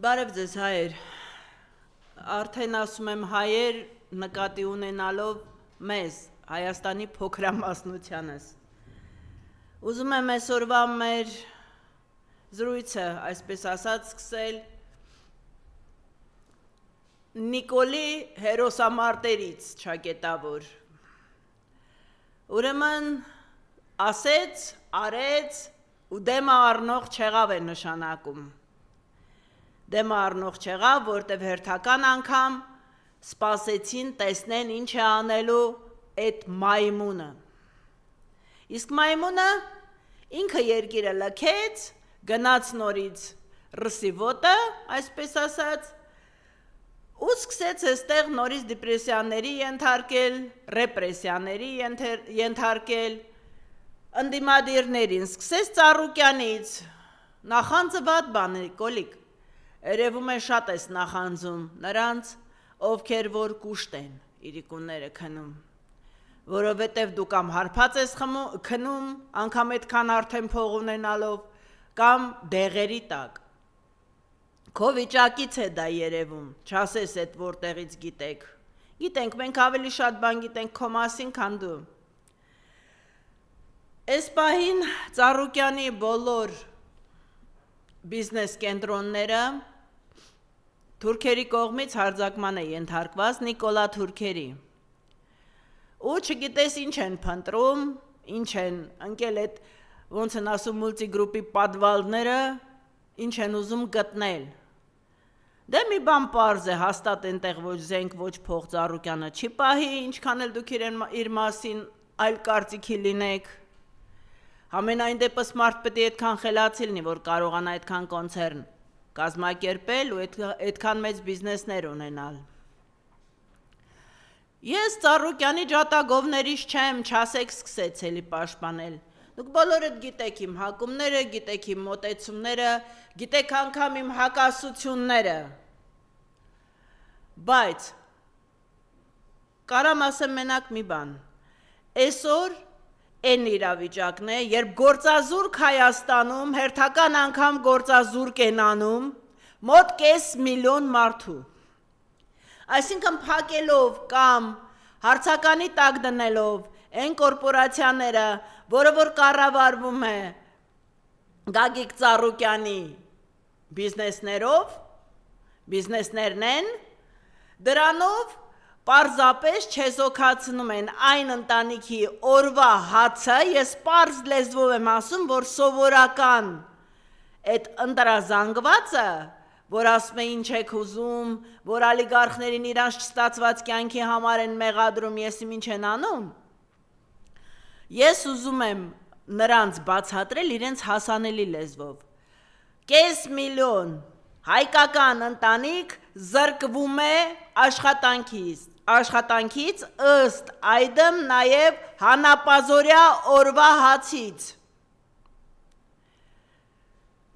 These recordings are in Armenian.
Բարև ձեզ հայեր, արդեն ասում եմ հայեր նկատի ունենալով մեզ, Հայաստանի փոքրամասնությանս։ Ուզում եմ այսօրվա մեր զրույցը, այսպես ասած, սկսել Նիկոլի հերոսամարտերից չակետավոր։ Ուրեմն ասեց, արեց ու դեմը առնող չեղավ է նշանակում։ Դեմը առնող չեղավ, որտև հերթական անգամ սպասեցին տեսնեն ինչ է անելու այդ մայմունը։ Իսկ մայմունը ինքը երկիրը լքեց, գնաց նորից ռսի ոտը, այսպես ասած, ու սկսեց այստեղ նորից դիպրեսիաների ենթարկել, ռեպրեսիաների ենթարկել, ընդդիմադիրներին, սկսեց Ծառուկյանից, նախանձը վատ բան է, Կոլիկ, երևում է շատ ես նախանձում նրանց, ովքեր որ կուշտ են իրիկունները քնում, որովհետև դու կամ հարբած ես քնում, անգամ այդքան արդեն փող ունենալով, կամ դեղերի տակ։ Քո վիճակից է դա երևում, չասես այդ որտեղից գիտեք։ Գիտենք, մենք ավելի շատ բան գիտենք քո մասին, քան դու։ Այս պահին Ծառուկյանի բոլոր բիզնես կենտրոնները թուրքերի կողմից հարձակման է ենթարկված Նիկոլա թուրքերի։ Ու չգիտես ինչ են փնտրում, ինչ են ընկել այդ ոնց են ասում մուլտիգրուպի պատվալները, ինչ են ուզում գտնել։ Դե մի բան պարզ է, հաստատ այնտեղ ոչ զենք, ոչ փող Ծառուկյանը չի պահի, ինչքան էլ դուք իր մասին այլ կարծիքի լինեք։ Համենայն դեպս մարդ պետք է այդքան խելացի լինի, որ կարողանա այդքան կոնցերն կազմակերպել ու այդքան մեծ բիզնեսներ ունենալ։ Ես Ծառուկյանի ջատագովներից չեմ, չասեք սկսեց էլի պաշտպանել։ Դուք բոլորդ գիտեք իմ հակումները, գիտեք իմ մոտեցումները, գիտեք անգամ իմ հակասությունները։ Բայց կարամ ասեմ մենակ մի բան։ Այսօր այն իրավիճակն է, երբ գործազուրկ Հայաստանում հերթական անգամ գործազուրկ են անում մոտ կես միլիոն մարդու։ Այսինքն փակելով կամ հարցականի տակ դնելով այն կորպորացիաները, որը որ կառավարվում է Գագիկ Ծառուկյանի բիզնեսներն են, դրանով պարզապես չեզոքացնում են այն ընտանիքի օրվա հացը, ես պարզ լեզվով եմ ասում, որ սովորական այդ ընտրազանգվածը, որ ասում է ինչ եք ուզում, որ ալիգարխներին իրանց չստացված կյանքի համար են մեղադրում, ես ինչ են անում, ես ուզում եմ նրանց բացատրել իրենց հասանելի լեզվով։ Կես միլիոն հայկական ընտանիք զրկվում է աշխատանքից ըստ այդմ նաև հանապազորյա օրվա հացից։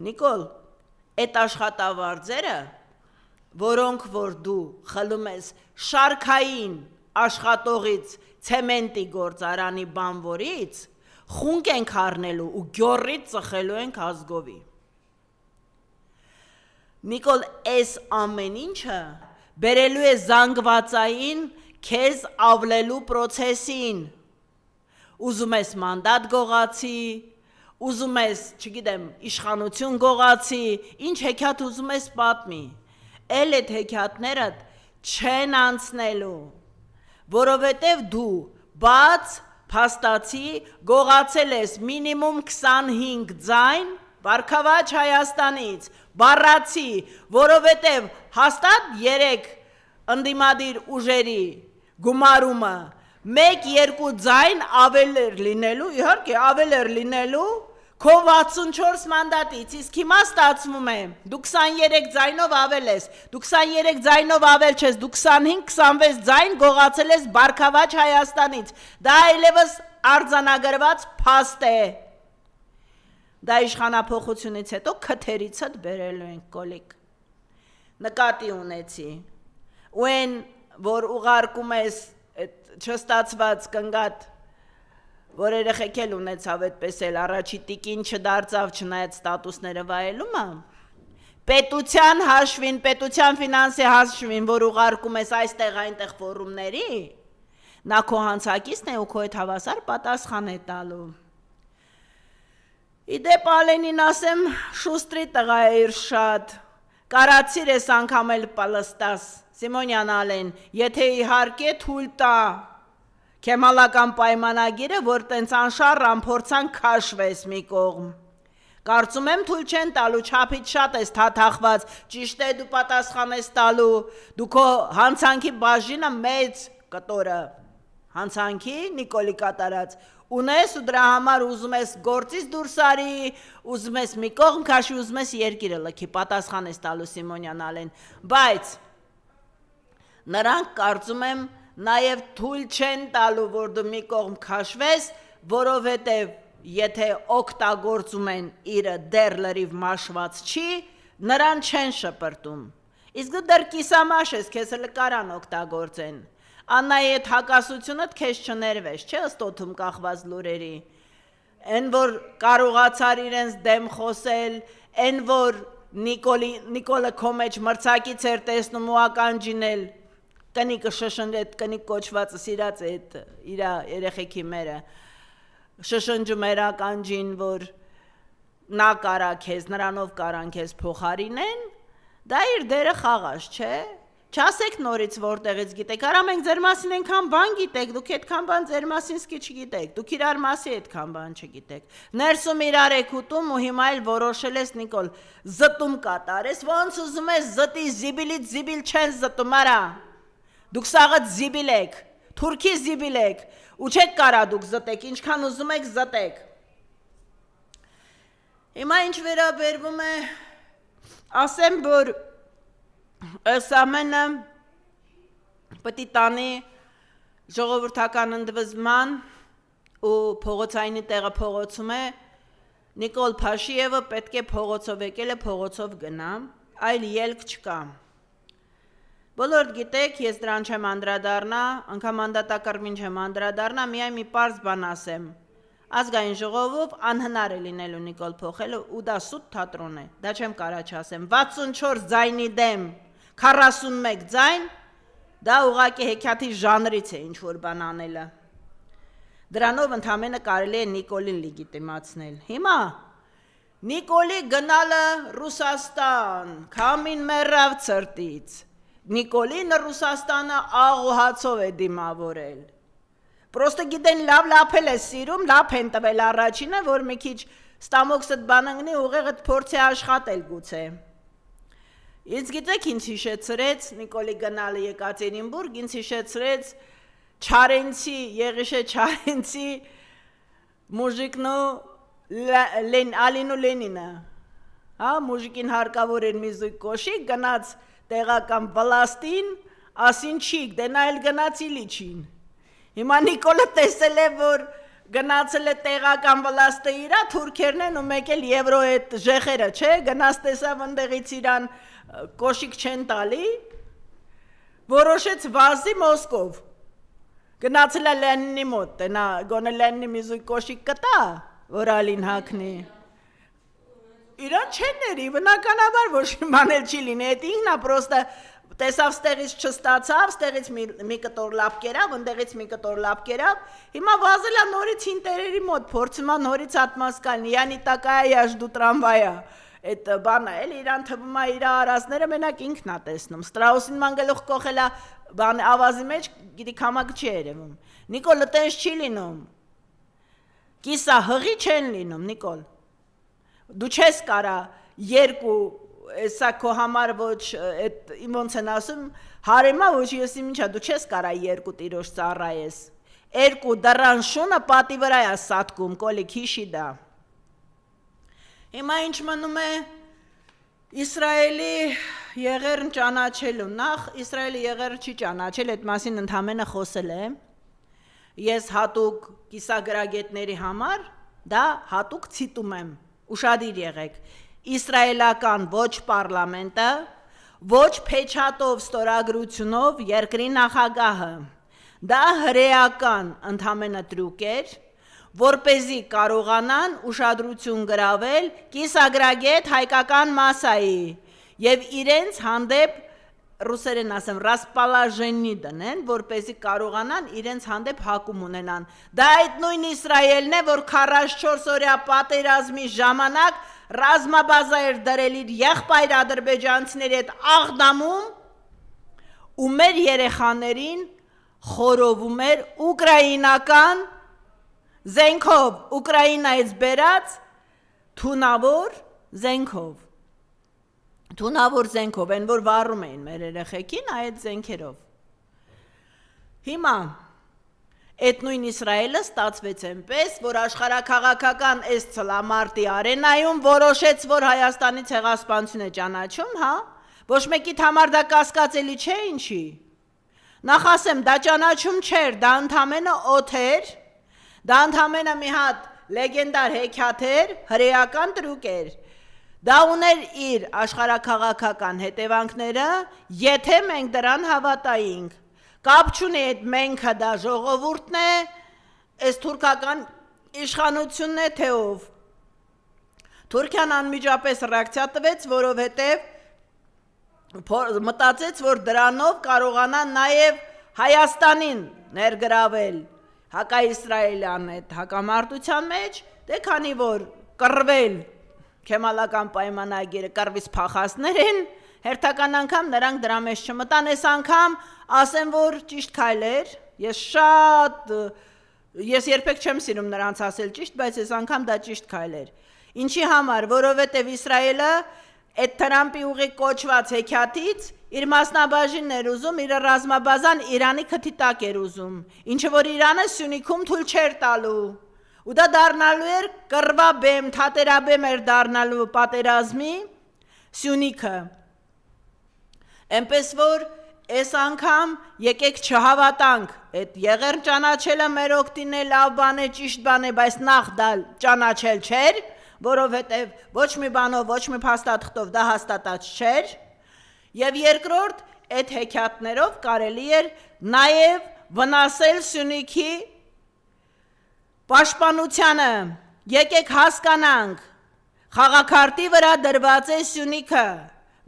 Նիկոլ, այդ աշխատավարձերը, որոնք որ դու խլում ես շարքային աշխատողից ցեմենտի գործարանի բանվորից, խունկ ենք առնելու ու գյորրից ծխելու ենք ազգովի։ Նիկոլ, այս ամեն ինչը բերելու է զանգվածային քեզ ավլելու պրոցեսին։ Ուզում ես մանդատ գողացի, ուզում ես, չգիտեմ, իշխանություն գողացի, ինչ հեքիաթ ուզում ես պատմի։ Էլ այդ հեքիաթներդ չեն անցնելու, որովհետև դու բաց փաստացի գողացել ես մինիմում 25 ձայն Վարքավաճ Հայաստանից, բառացի, որովհետև հաստատ 3 ընդդիմադիր ուժերի գումարումը 1-2 ձայն ավել էր լինելու, իհարկե ավել էր լինելու քո 64 մանդատից, իսկ հիմա ստացվում է, դու 23 ձայնով ավել ես, դու 23 ձայնով ավել չես, դու 25-26 ձայն գողացել ես Վարքավաճ Հայաստանից, դա այլևս արձանագրված փաստ է։ Դա իշխանափոխությունից հետո քթերիցդ բերելու ենք, Կոլիկ։ Նկատի ունեցի։ Ու այն, որ ուղարկում ես չստացված կնգատ որ երեխեք էլ ունեցավ այդպես էլ առաջի տիկին չդարձավ չնայած ստատուսները վայելումը, պետության հաշվին, պետության ֆինանսի հաշվին, որ ուղարկում ես այստեղ այնտեղ ֆորումների, նա քո հանցակիցն է ու քո հետ հավասար պատասխան է տալու։ Իդեպ Ալենին ասեմ, Շուստրի տղա է իր շատ, կարացիր ես անգամ էլ պլստաս, Սիմոնյան Ալեն, եթե իհարկե թույլ տա Քեմալական պայմանագիրը, որ տենց անշառ ամփորձան քաշվես մի կողմ։ Կարծում եմ թույլ չեն տալու, չափից շատ ես թաթախված, ճիշտ է դու պատասխան ես տալու, դու քո հանցանքի բաժինը մեծ կտորը, հանցանքի Նիկոլի կատարած, ունես ու դրա համար ուզում ես գործից դուրս արի, ուզում ես մի կողմ քաշի, ուզում ես երկիրը լքի, պատասխան ես տալու Սիմոնյան Ալեն, բայց նրանք կարծում եմ նաև թույլ չեն տալու, որ դու մի կողմ քաշվես, որովհետև եթե օգտագործում են իրը դեռ լրիվ մաշված չի, նրան չեն շպրտում։ Իսկ դու դեռ կիսամաշ ես, քեզ հլը կարան օգտագործեն։ Աննայի այդ հակասությունըդ քեզ չներվես, չէ ըստ օդում կախված լուրերի։ Են որ կարողացար իրենց դեմ խոսել, են որ Նիկոլը քո մեջ մրցակից էր տեսնում ու ականջինել, կնիկը շշնջ, այդ կնիկ կոչվածը սիրած է այդ իր երեխեքի մերը, շշնջում էր ականջին, որ նա կարա քեզ, նրանով կարան քեզ փոխարինեն, դա իր դերը խաղաց, չէ։ Չասեք նորից որտեղից գիտեք, արա մենք ձեր մասին այնքան բան գիտեք, դուք այդքան բան ձեր մասին սկի չգիտեք, դուք իրար մասի այդքան բան չգիտեք։ Ներսում իրար եք ուտում ու հիմա էլ որոշել ես Նիկոլ, զտում կատարես, ոնց ուզում ես զտի, զիբիլից զիբիլ չեն զտում, արա։ Դուք սաղը զիբիլ եք, թուրքի զիբիլ եք, ու չեք կարա դուք զտեք, ինչքան ուզում եք զտեք։ Հիմա ինչ վերաբերվում է, ասեմ, որ ըս ամենը պտի տանի ժողովրդական ընդվզման ու փողոցայինի տեղը փողոցում է, Նիկոլ Փաշիևը պետք է փողոցով եկել է, փողոցով գնա, այլ ելք չկա։ Բոլորդ գիտեք, ես դրան չեմ անդրադառնա, անգամ անդատակարգին չեմ անդրադառնա, միայն մի պարզ բան ասեմ։ Ազգային ժողովով անհնար է լինելու Նիկոլ փոխելը ու դա սուտ թատրոն է, դա չեմ կարա չասեմ, 64 ձայնի դեմ, 41 ձայն, դա ուղղակի հեքիաթի ժանրից է ինչ-որ բան անելը։ Դրանով ընդամենը կարելի է Նիկոլին լեգիտիմացնել։ Հիմա Նիկոլի գնալը Ռուսաստան, քամին մեռավ ցրտից։ Նիկոլին Ռուսաստանը աղոհացով է դիմավորել։ Պրոստը գիտեն լավ լափել է սիրում, լափ են տվել առաջինը, որ մի քիչ ստամոքսդ բանանգնի ուղեղդ փորձի աշխատել գուցե։ Ինձ գիտեք ինչ հիշեցրեց Նիկոլի գնալը Եկատերինբուրգ, ինձ հիշեցրեց Չարենցի, Եղիշե Չարենցի մուժիկնու Ալինու Լենինը։ Հա, մուժիկին հարկավոր էր մի զույգ կոշիկ, գնաց տեղական վլաստին, ասին չիկ, դե նա էլ գնաց Իլիչին։ Հիմա Նիկոլը տեսել է, որ գնացել է տեղական վլաստը իրա, թուրքերն են ու մեկ էլ եվրո այդ ժեխերը, չէ, գնաց տեսավ ընդեղից իրան կոշիկ չեն տալի, որոշեց վազի Մոսկով, գնացել է Լենինի մոտ, նա գոնե Լենինի մի զույգ կոշիկ կտա, որ Ալին հագնի, իրան չեն ների, բնականաբար ոչ մանել չի լինի, այդ ինքնա պրոստը տեսավ ստեղից չստացավ, ստեղից մի կտոր լապ կերավ, ընդեղից մի կտոր լապ կերավ, հիմա վազել է նորից ինտերերի մոտ, փորձում է նորից ատմասկալն, յանի տակայա յաժդու տրամվայա, այդ բանը էլ իրան թվում է իր արասները մենակ ինքն է տեսնում, Ստրաուսին մանգելուխ կողել է ավազի մեջ, գիտի կամակ չի երևում, Նիկոլը տենց չի լինում, կիսա հղի չեն լինում, Նիկոլ, դու չես կարա երկու Սա քո համար ոչ, ոնց են ասում, հարեմա ոչ ես ինչա, դու չես կարա երկու տիրոջ ծառայես, երկու դռան շունը պատի վրա է սատկում, կոլիկ հիշի դա։ Հիմա ինչ մնում է Իսրայելի եղերն ճանաչելու, նախ Իսրայելի եղերը չի ճանաչել, այդ մասին ընդամենը խոսել է, ես հատուկ կիսագրագետների համար, դա հատուկ ցիտում եմ, ուշադիր եղեք, Իսրայելական ոչ պարլամենտը, ոչ փեչատով ստորագրությունով երկրի նախագահը, դա հրեական ընդամենը տրյուկ էր, որպեսզի կարողանան ուշադրություն գրավել կիսագրագետ հայկական մասայի, եւ իրենց հանդեպ ռուսերեն ասեմ ռասպալաժենի դնեն, որպեսզի կարողանան իրենց հանդեպ հակում ունենան։ Դա այդ նույն Իսրայելն է, որ 44 օրյա պատերազմի ժամանակ ռազմաբազա էր դրել իր եղբայր ադրբեջանցիների հետ Աղդամում ու մեր երեխաներին խորովում էր ուկրաինական զենքով, Ուկրաինայից բերած թունավոր զենքով, են որ վառում էին մեր երեխեքին այդ զենքերով։ Հիմա այդ նույն Իսրայելը ստացվեց այնպես, որ աշխարհաքաղաքական այս ցլամարտի արենայում որոշեց, որ Հայաստանի ցեղասպանություն է ճանաչում, հա։ Ոչ մեկիդ համար դա կասկածելի չէ, ինչի։ Նախ ասեմ, դա ճանաչում չէր, դա ընդամենը օդ էր, դա ընդամենը մի հատ լեգենդար հեքիաթ էր, հրեական տրուկ էր։ Դա ուներ իր աշխարհաքաղաքական հետևանքները, եթե մենք դրան հավատայինք։ Կապ չունի այդ մենքը դա ժողովուրդն է, այս թուրքական իշխանությունն է, թե ով։ Թուրքիան անմիջապես ռեակցիա տվեց, որովհետև մտածեց, որ դրանով կարողանա նաև Հայաստանին ներգրավել հակաիսրայելյան այդ հակամարտության մեջ, դե քանի որ կռվել Քեմալական պայմանագիրը կռվից փախածներ են, հերթական անգամ նրանք դրա մեջ չմտան, այս անգամ ասեմ, որ ճիշտ քայլ էր, ես երբեք չեմ սիրում նրանց ասել ճիշտ, բայց այս անգամ դա ճիշտ քայլ էր։ Ինչի համար, որովհետև Իսրայելը այդ Թրամփի ուղի կոչված հեքիաթից իր մասնաբաժինն էր ուզում, իր ռազմաբազան Իրանի քթի տակ էր ուզում, ինչը որ Իրանը Սյունիքում թույլ չէր տալու։ Ու դա դառնալու էր կռվաբեմ, թատերաբեմ էր դառնալու պատերազմի Սյունիքը։ Էնպես որ այս անգամ եկեք չհավատանք, այդ եղերն ճանաչելը մեր օգտին է, լավ բան է, ճիշտ բան է, բայց նախ դա ճանաչել չէր, որովհետև ոչ մի բանով, ոչ մի փաստաթղթով դա հաստատած չէր, եւ երկրորդ, այդ հեքիաթներով կարելի էր նաեւ վնասել Սյունիքի պաշտպանությանը, եկեք հասկանանք, խաղաքարտի վրա դրված է Սյունիքը,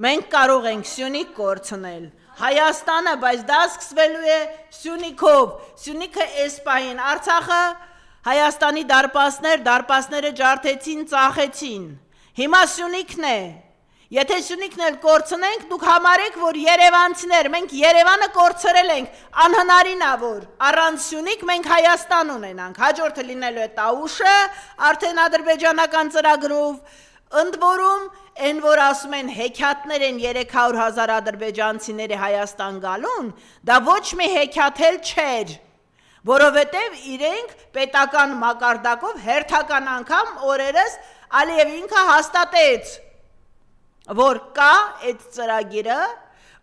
մենք կարող ենք Սյունիք կորցնել, Հայաստանը, բայց դա սկսվելու է Սյունիքով, Սյունիքը այս պահին, Արցախը Հայաստանի դարպասները ջարդեցին, ծախեցին, հիմա Սյունիքն է, եթե Սյունիքն էլ կորցնենք, դուք համարեք, որ երևանցիներ, մենք Երևանը կորցրել ենք, անհնարին է, որ առանց Սյունիք մենք Հայաստան ունենանք, հաջորդը լինելու է Տաուշը, արդեն ադրբեջանական ծրագրով, ընդ որում, այն որ ասում են հեքիաթներ են 300,000 ադրբեջանցիների Հայաստան գալուն, դա ոչ մի հեքիաթ էլ չէր, որովհետև իրենք պետական մակարդակով հերթական անգամ օրերս Ալիև ինքը հաստատեց, որ կա այդ ծրագիրը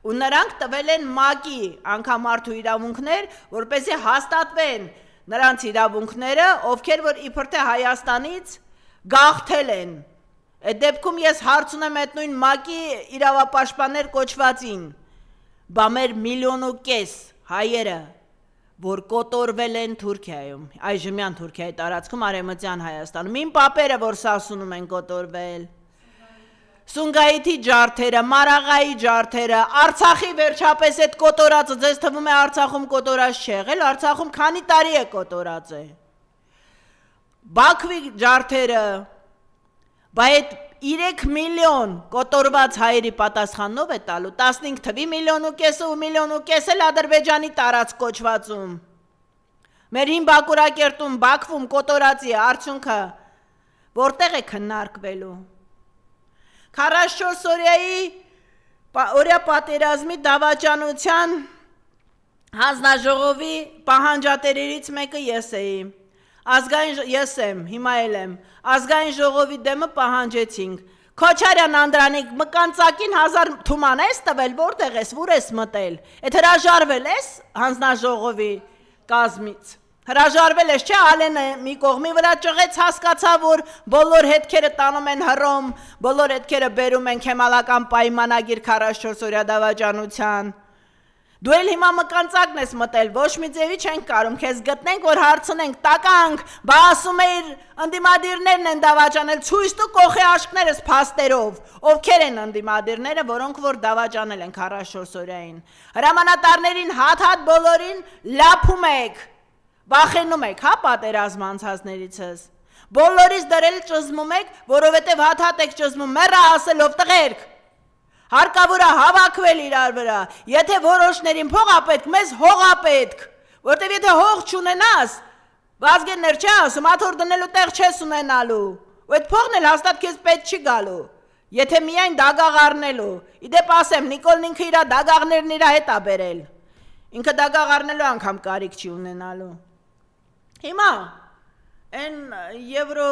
ու նրանք տվել են ՄԱԿ-ի անգամ մարդու իրավունքներ, որպեսզի հաստատվեն նրանց իրավունքները, ովքեր որ իբր թե Հայաստանից գաղթել են։ Այդ դեպքում ես հարց ունեմ այդ նույն ՄԱԿ-ի իրավապաշտպաններ կոչվածին, բա մեր 1,5 միլիոն հայերը, որ կոտորվել են Թուրքիայում, այժմյան Թուրքիայի տարածքում արևմտյան Հայաստանում, իմ պապերը, որ Սասունում են կոտորվել, Սունգայիթի ջարդերը, Մարաղայի ջարդերը, Արցախի վերջապես այդ կոտորածը, ձեզ թվում է Արցախում կոտորած չի եղել, Արցախում քանի տարի է կոտորած է։ Բաքվի ջարդերը, բա այդ 3 միլիոն կոտորված հայերի պատասխանով է տալու, 15 թվի 1,5 միլիոն ու 1,5 միլիոն էլ Ադրբեջանի տարածք կոչվածում։ Մեր հին Բաքուրակերտում, Բաքվում կոտորածի արդյունքը որտեղ է քննարկվելու։ 44 օրյա պատերազմի դավաճանության հանձնաժողովի պահանջատերերից մեկը ես էի։ Ես եմ, հիմա էլ եմ, ազգային ժողովի դեմը պահանջեցինք, Քոչարյան Անդրանիկ, մկանցակին 1000 թուման ես տվել, որտեղ ես, ուր ես մտել, էդ հրաժարվել ես հանձնաժողովի կազմից, հրաժարվել ես, չէ, Ալենը մի կողմի վրա ճղեց, հասկացա, որ բոլոր հետքերը տանում են Հռոմ, բոլոր հետքերը բերում են Քեմալական պայմանագիր 44 օրյա դավաճանության, Դու էլ հիմա մկանցակն ես մտել, ոչ մի ձևի չենք կարում, քեզ գտնենք, որ հարցնենք, տականք, բա ասում էիր ընդդիմադիրներն են դավաճանել, ցույց տու կողի աշկներս փաստերով, ովքեր են ընդդիմադիրները, որոնք որ դավաճանել են 44 օրյային։ Հրամանատարներին հատ բոլորին լափում եք, վախենում եք, հա պատերազմ անցածներիցս։ Բոլորից դրել ճզմում եք, որովհետև հատ եք ճզմում, մեռա ասելով տղերք։ Հարկավոր է հավաքվել իրար վրա, եթե որոշներին փող ա պետք, մեզ հող ա պետք, որտեվ եթե հող չունենաս, Վազգեններ չէ ասում, աթոր դնելու տեղ չես ունենալու, ու այդ փողն էլ հաստատ քեզ պետք չի գալու, եթե միայն դագաղ առնելու, իդեպ ասեմ, Նիկոլն ինքը իր դագաղներն իր հետ ա բերել, ինքը դագաղ առնելու անգամ կարիք չի ունենալու։ Հիմա, այն եվրո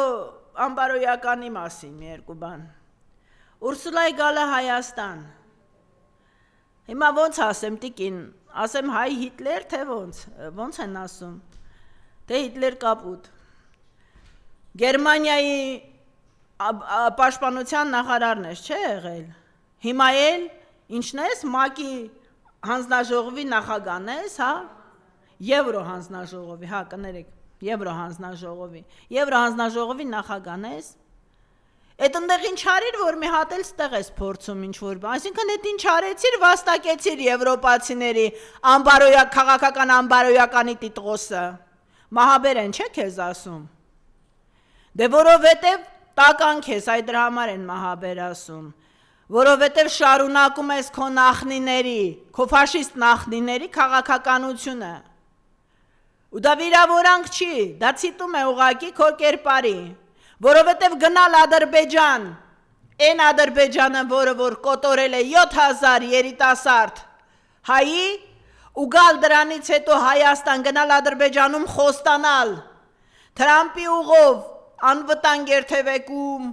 ամբարոյականի մասին մի երկու բան։ Ուրսուլայի գալը Հայաստան, հիմա ոնց ասեմ տիկին, ասեմ հայ Հիտլեր, թե ոնց են ասում, թե Հիտլեր կապուտ, Գերմանիայի պաշտպանության նախարարն ես չէ եղել, հիմա էլ ինչն ես, ՄԱԿ-ի հանձնաժողովի նախագահն ես, հա, Եվրո հանձնաժողովի, հա կներեք, Եվրո հանձնաժողովի նախագահն ես, Էդ ընդեղ ինչ արիր, որ մի հատ էլ ստեղ ես փորձում ինչ-որ բան, այսինքն էդ ինչ արեցիր, վաստակեցիր եվրոպացիների քաղաքական ամբարոյականի տիտղոսը, մահաբեր են չէ քեզ ասում, դե որովհետև տականք ես, այդ դրա համար են մահաբեր ասում, որովհետև շարունակում ես քո նախնիների, քո ֆաշիստ նախնիների քաղաքականությունը, ու դա վիրավորանք չի, դա ցիտում է ուղակի քո կերպարի, որովհետև գնալ Ադրբեջան, այն Ադրբեջանը, որը որ կոտորել է 7000 երիտասարդ հայի, ու գալ դրանից հետո Հայաստան գնալ Ադրբեջանում խոստանալ, Թրամփի ուղով անվտանգ երթևեկում,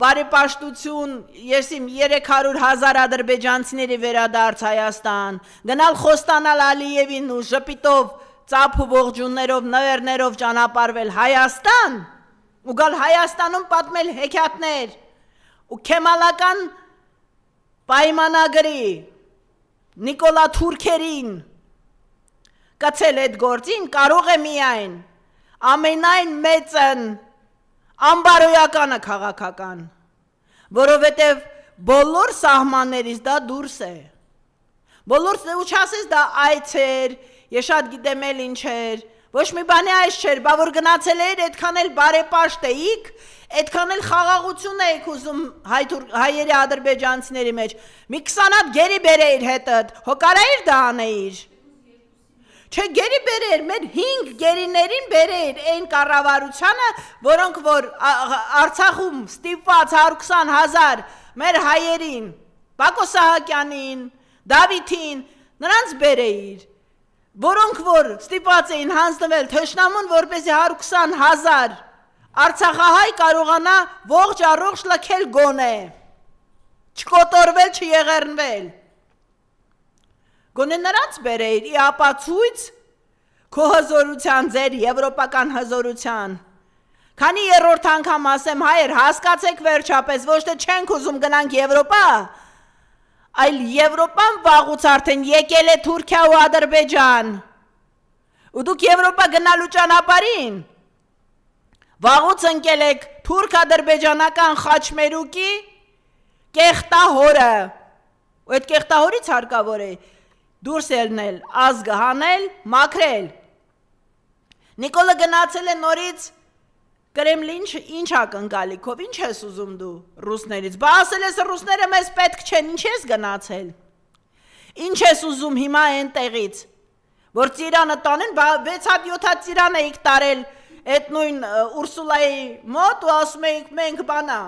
բարեպաշտություն, եսիմ 300,000 ադրբեջանցիների վերադարձ Հայաստան, գնալ խոստանալ Ալիևին ու ժպիտով, ծափ ու ողջուններով, նվերներով ճանապարհվել Հայաստան, ու գալ Հայաստանում պատմել հեքիաթներ ու քեմալական պայմանագրի Նիկոլա Թուրքերին կացել այդ գործին կարող է միայն ամենայն մեծն ամբարոյականը քաղաքական, որովհետև բոլոր սահմաններից դա դուրս է, բոլոր ու չասես դա այց էր, ես շատ գիտեմ էլ ինչ էր, ոչ մի բանի այս չէր, բա որ գնացել էիր, այդքան էլ բարեպաշտ էիք, այդքան էլ խաղաղություն էիք ուզում հայերի ադրբեջանցիների մեջ, մի 20 հատ գերի բերեիր հետդ, հոկարայիր դա անեիր, չէ գերի բերեիր, մեր 5 գերիներին բերեիր այն կառավարությանը, որոնք որ Արցախում ստիպված 120,000 մեր հայերին, Բակո Սահակյանին, Դավիթին, նրանց բերեիր, որոնք որ ստիպված էին հանձնվել թշնամուն, որպեսզի 120,000 Արցախահայ կարողանա ողջ առողջ լքել գոնե, չկոտորվել, չեղեռնվել, գոնե նրանց բերեիր, ի ապացույց քո հզորության, ձեր եվրոպական հզորության, քանի երրորդ անգամ ասեմ հայեր, հասկացեք վերջապես, ոչ թե չենք ուզում գնանք Եվրոպա, այլ Եվրոպան վաղուց արդեն եկել է Թուրքիա ու Ադրբեջան, ու դուք Եվրոպա գնալու ճանապարհին, վաղուց ընկել եք թուրք-ադրբեջանական խաչմերուկի կեղտահորը, ու այդ կեղտահորից հարկավոր է դուրս ելնել, ազգը հանել, մաքրել, Նիկոլը գնացել է նորից Կրեմլին ինչ ակնկալիքով, ինչ ես ուզում դու ռուսներից, բա ասել ես ռուսները մեզ պետք չեն, ինչ ես գնացել, ինչ ես ուզում հիմա այն տեղից, որ ծիրանը տանեն, բա 6-7 հատ ծիրան էիք տարել այդ նույն Ուրսուլայի մոտ ու ասում էիք մենք բանա,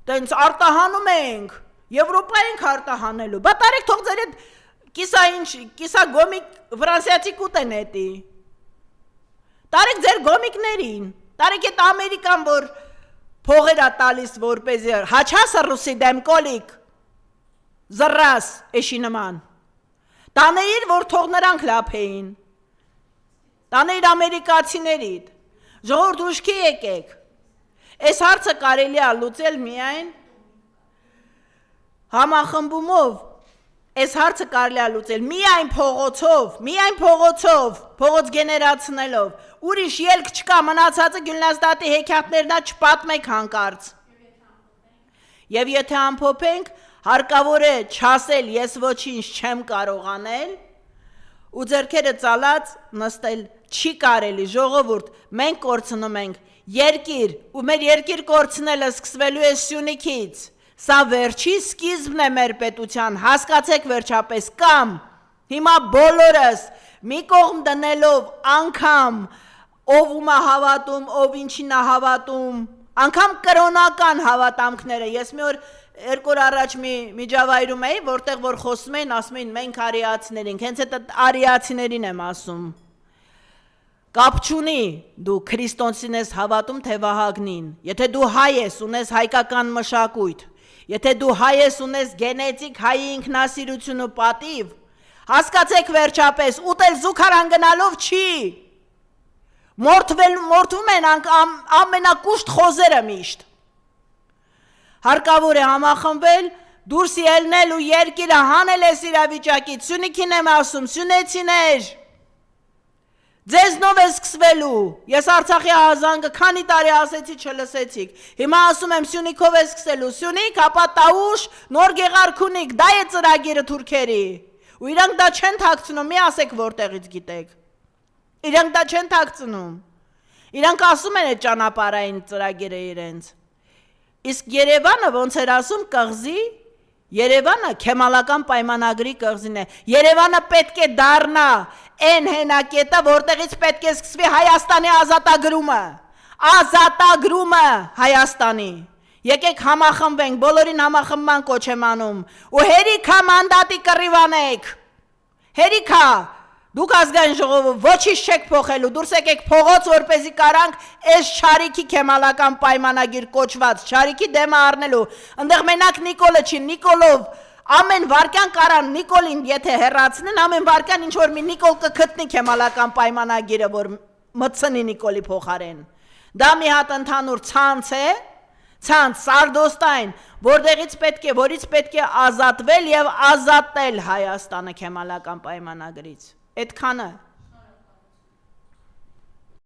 տենց արտահանում ենք, Եվրոպա ենք արտահանելու, բա տարեք թող ձեր այդ կիսա գոմիկ վրանսիացի կուտեն էտի, տարեք ձեր գոմիկներին, Տարեք էտ Ամերիկան, որ փողեր ա տալիս որպեսզի հաչասը ռուսի դեմ կոլիկ, զռաս էշի նման, տանեիր, որ թող նրանք լափեին, տանեիր ամերիկացիներիդ, ժողովուրդ ուշքի եկեք, այս հարցը կարելի ա լուծել միայն համախմբումով, Այս հարցը կարելի է լուծել միայն փողոցով, փողոց գեներացնելով, ուրիշ ելք չկա, մնացածը Գյուլնազդատի հեքիաթներն չպատմեք հանկարծ։ Եվ եթե ամփոփենք, հարկավոր է չասել ես ոչինչ չեմ կարող անել, ու ձեռքերը ծալած նստել չի կարելի, ժողովուրդ, մենք կորցնում ենք երկիր, ու մեր երկիր կորցնելը սկսվելու է Սյունիքից, սա վերջի սկիզբն է մեր պետության, հասկացեք վերջապես, կամ հիմա բոլորս մի կողմ դնելով անգամ ով ումա հավատում, ով ինչին է հավատում, անգամ կրոնական հավատամքները, ես մի օր 2 օր առաջ մի միջավայրում էի, որտեղ որ խոսում էին, ասում էին մենք արիացիներ ենք, հենց այդ արիացիներին եմ ասում, կապ չունի դու քրիստոնցին ես հավատում, թե վահագնին, եթե դու հայ ես, ունես հայկական մշակույթ, եթե դու հայ ես, ունես գենետիկ հայի ինքնասիրություն ու պատիվ, հասկացեք վերջապես, ուտել զուգարան գնալով չի, մորթվում են ամենակուշտ խոզերը միշտ, հարկավոր է համախմբել, դուրս ելնել ու երկիրը հանել ես իրավիճակից, Սյունիքին եմ ասում, սյունեցիներ, ձեզնով է սկսվելու, ես Արցախի ահազանգը քանի տարի ասեցի չլսեցիք, հիմա ասում եմ Սյունիքով է սկսելու, Սյունիք, ապա Տավուշ, Նոր Գեղարքունիք, դա է ծրագիրը թուրքերի, ու իրանք դա չեն թաքցնում, մի ասեք որտեղից գիտեք, իրանք դա չեն թաքցնում, իրանք ասում են այդ ճանապարհային ծրագիրը իրենց, իսկ Երևանը ոնց էր ասում կղզի, Երևանը քեմալական պայմանագրի կղզին է, Երևանը պետք է դառնա այն հենակետը, որտեղից պետք է սկսվի Հայաստանի ազատագրումը Հայաստանի, եկեք համախմբենք, բոլորին համախմբման կոչ եմ անում, ու հերիքա մանդատի կռիվանեք, հերիքա, դուք ազգային ժողովը ոչինչ չեք փոխելու, դուրս եկեք փողոց, որպեսզի կարանք այս Չարիքի քեմալական պայմանագիր կոչված, Չարիքի դեմը առնելու, ընդեղ մենակ Նիկոլը չի, Նիկոլով ամեն վարքյան կարան Նիկոլին եթե հեռացնեն, ամեն վարքյան ինչ որ մի Նիկոլ կգտնի քեմալական պայմանագիրը, որ մտցնի Նիկոլի փոխարեն, դա մի հատ ընդհանուր ցանց է, ցանց Սարդոստային, որից պետք է ազատվել եւ ազատել Հայաստանը քեմալական պայմանագրից, այդքանը